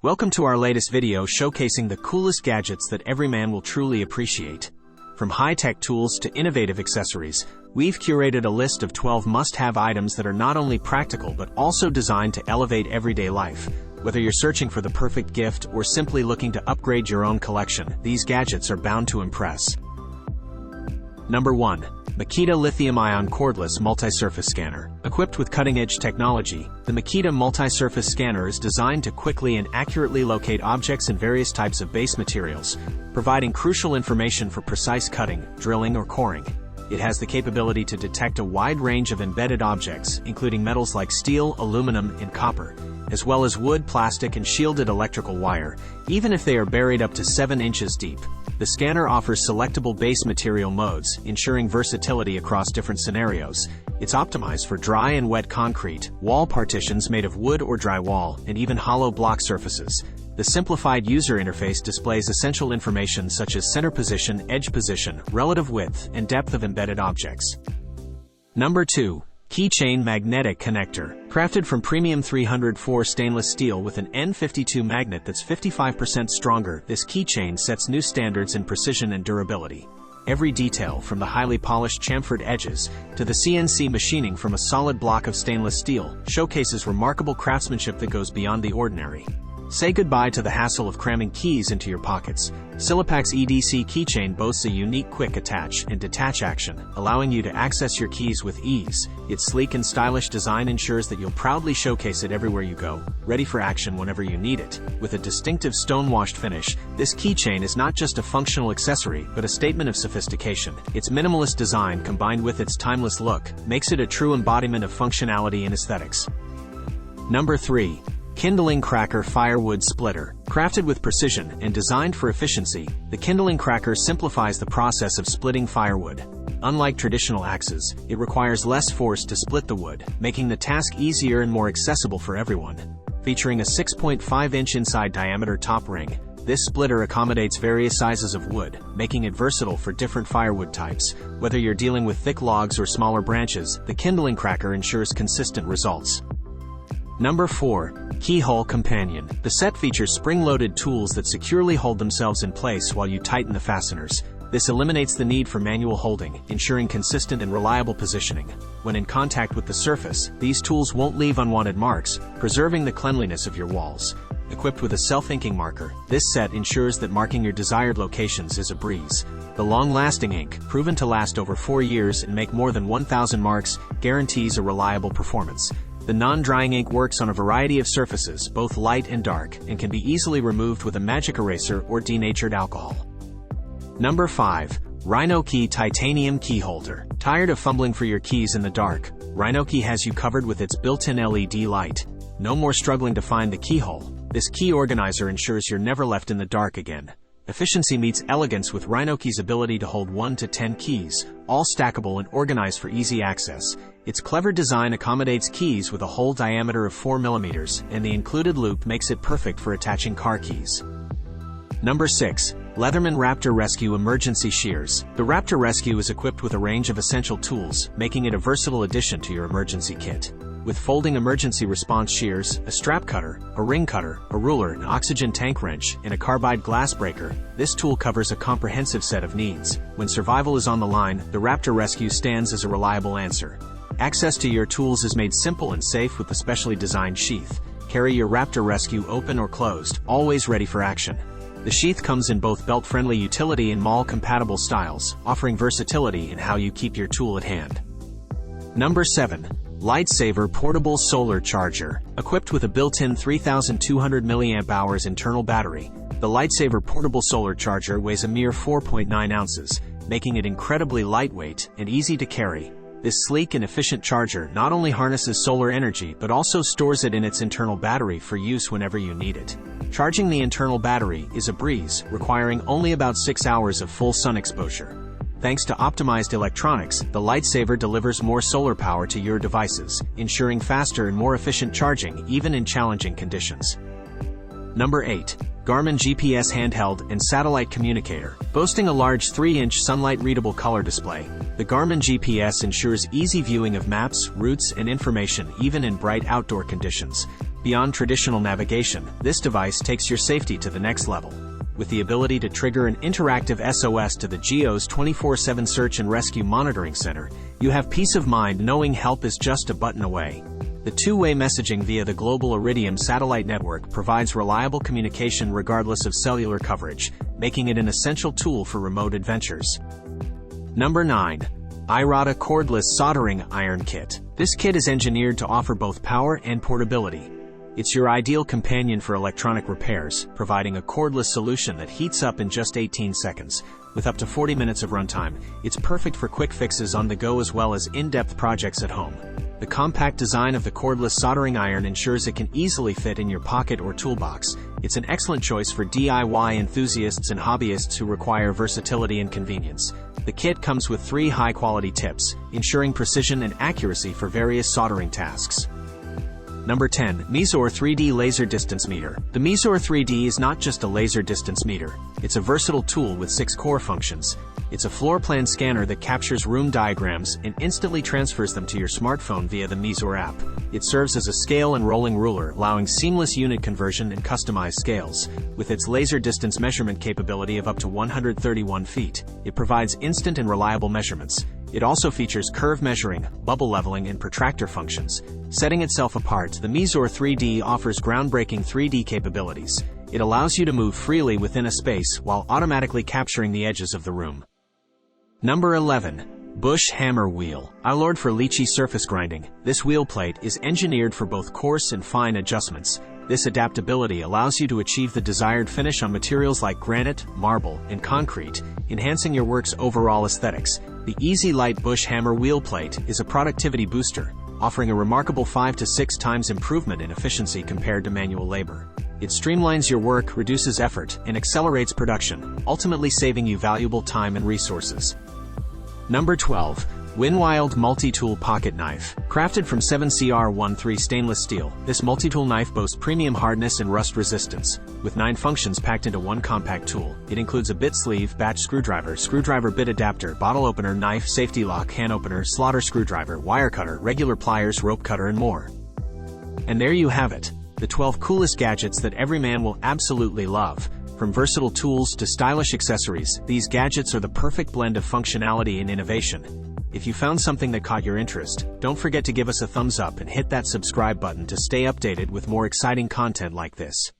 Welcome to our latest video showcasing the coolest gadgets that every man will truly appreciate. From high-tech tools to innovative accessories, we've curated a list of 12 must-have items that are not only practical but also designed to elevate everyday life. Whether you're searching for the perfect gift or simply looking to upgrade your own collection, these gadgets are bound to impress. Number 1. Makita LithiumIon Cordless Multi-Surface Scanner. Equipped with cutting-edge technology, the Makita Multi-Surface Scanner is designed to quickly and accurately locate objects in various types of base materials, providing crucial information for precise cutting, drilling, or coring. It has the capability to detect a wide range of embedded objects, including metals like steel, aluminum, and copper, as well as wood, plastic, and shielded electrical wire, even if they are buried up to 7 inches deep. The scanner offers selectable base material modes, ensuring versatility across different scenarios. It's optimized for dry and wet concrete, wall partitions made of wood or drywall, and even hollow block surfaces. The simplified user interface displays essential information such as center position, edge position, relative width, and depth of embedded objects. Number 2. Keychain Magnetic Connector. Crafted from premium 304 stainless steel with an N52 magnet that's 55% stronger, this keychain sets new standards in precision and durability. Every detail, from the highly polished chamfered edges to the CNC machining from a solid block of stainless steel, showcases remarkable craftsmanship that goes beyond the ordinary. Say goodbye to the hassle of cramming keys into your pockets. Silipak's EDC keychain boasts a unique quick attach and detach action, allowing you to access your keys with ease. Its sleek and stylish design ensures that you'll proudly showcase it everywhere you go, ready for action whenever you need it. With a distinctive stone-washed finish, this keychain is not just a functional accessory, but a statement of sophistication. Its minimalist design, combined with its timeless look, makes it a true embodiment of functionality and aesthetics. Number 3. Kindling Cracker Firewood Splitter. Crafted with precision and designed for efficiency, the Kindling Cracker simplifies the process of splitting firewood. Unlike traditional axes, it requires less force to split the wood, making the task easier and more accessible for everyone. Featuring a 6.5-inch inside diameter top ring, this splitter accommodates various sizes of wood, making it versatile for different firewood types. Whether you're dealing with thick logs or smaller branches, the Kindling Cracker ensures consistent results. Number 4. Keyhole Companion. The set features spring-loaded tools that securely hold themselves in place while you tighten the fasteners. This eliminates the need for manual holding, ensuring consistent and reliable positioning. When in contact with the surface, these tools won't leave unwanted marks, preserving the cleanliness of your walls. Equipped with a self-inking marker, this set ensures that marking your desired locations is a breeze. The long-lasting ink, proven to last over 4 years and make more than 1,000 marks, guarantees a reliable performance. The non-drying ink works on a variety of surfaces, both light and dark, and can be easily removed with a magic eraser or denatured alcohol. Number 5. Rhinokey Titanium Keyholder. Tired of fumbling for your keys in the dark? Rhinokey has you covered with its built-in LED light. No more struggling to find the keyhole. This key organizer ensures you're never left in the dark again. Efficiency meets elegance with Rhinokey's ability to hold 1 to 10 keys, all stackable and organized for easy access. Its clever design accommodates keys with a hole diameter of 4 mm, and the included loop makes it perfect for attaching car keys. Number 6. Leatherman Raptor Rescue Emergency Shears. The Raptor Rescue is equipped with a range of essential tools, making it a versatile addition to your emergency kit. With folding emergency response shears, a strap cutter, a ring cutter, a ruler, an oxygen tank wrench, and a carbide glass breaker, this tool covers a comprehensive set of needs. When survival is on the line, the Raptor Rescue stands as a reliable answer. Access to your tools is made simple and safe with the specially designed sheath. Carry your Raptor Rescue open or closed, always ready for action. The sheath comes in both belt-friendly utility and mall-compatible styles, offering versatility in how you keep your tool at hand. Number 7. LightSaver Portable Solar Charger. Equipped with a built-in 3,200 mAh internal battery, the LightSaver Portable Solar Charger weighs a mere 4.9 ounces, making it incredibly lightweight and easy to carry. This sleek and efficient charger not only harnesses solar energy but also stores it in its internal battery for use whenever you need it. Charging the internal battery is a breeze, requiring only about 6 hours of full sun exposure. Thanks to optimized electronics, the LightSaver delivers more solar power to your devices, ensuring faster and more efficient charging even in challenging conditions. Number 8. Garmin GPS Handheld and Satellite Communicator. Boasting a large 3-inch sunlight-readable color display, the Garmin GPS ensures easy viewing of maps, routes, and information even in bright outdoor conditions. Beyond traditional navigation, this device takes your safety to the next level. With the ability to trigger an interactive SOS to the GEO's 24/7 Search and Rescue Monitoring Center, you have peace of mind knowing help is just a button away. The two-way messaging via the global Iridium satellite network provides reliable communication regardless of cellular coverage, making it an essential tool for remote adventures. Number 9. Iroda Cordless Soldering Iron Kit. This kit is engineered to offer both power and portability. It's your ideal companion for electronic repairs, providing a cordless solution that heats up in just 18 seconds. With up to 40 minutes of runtime, it's perfect for quick fixes on the go as well as in-depth projects at home. The compact design of the cordless soldering iron ensures it can easily fit in your pocket or toolbox. It's an excellent choice for DIY enthusiasts and hobbyists who require versatility and convenience. The kit comes with 3 high-quality tips, ensuring precision and accuracy for various soldering tasks. Number 10. Meazor 3D Laser Distance Meter. The Meazor 3D is not just a laser distance meter. It's a versatile tool with 6 core functions. It's a floor plan scanner that captures room diagrams and instantly transfers them to your smartphone via the Meazor app. It serves as a scale and rolling ruler, allowing seamless unit conversion and customized scales. With its laser distance measurement capability of up to 131 feet, it provides instant and reliable measurements. It also features curve measuring, bubble leveling, and protractor functions. Setting itself apart, the Meazor 3D offers groundbreaking 3D capabilities. It allows you to move freely within a space while automatically capturing the edges of the room. Number 11. Bush Hammer Wheel. Iroda for Lychee surface grinding. This wheel plate is engineered for both coarse and fine adjustments. This adaptability allows you to achieve the desired finish on materials like granite, marble, and concrete, enhancing your work's overall aesthetics. The Easy Light Bush Hammer Wheel Plate is a productivity booster, offering a remarkable 5 to 6 times improvement in efficiency compared to manual labor. It streamlines your work, reduces effort, and accelerates production, ultimately saving you valuable time and resources. Number 12. Winwild Multitool Pocket Knife. Crafted from 7CR13 stainless steel, this multi-tool knife boasts premium hardness and rust resistance. With 9 functions packed into one compact tool, it includes a bit sleeve, batch screwdriver bit adapter, bottle opener, knife, safety lock, hand opener, slaughter screwdriver, wire cutter, regular pliers, rope cutter, and more. And there you have it. The 12 coolest gadgets that every man will absolutely love. From versatile tools to stylish accessories, these gadgets are the perfect blend of functionality and innovation. If you found something that caught your interest, don't forget to give us a thumbs up and hit that subscribe button to stay updated with more exciting content like this.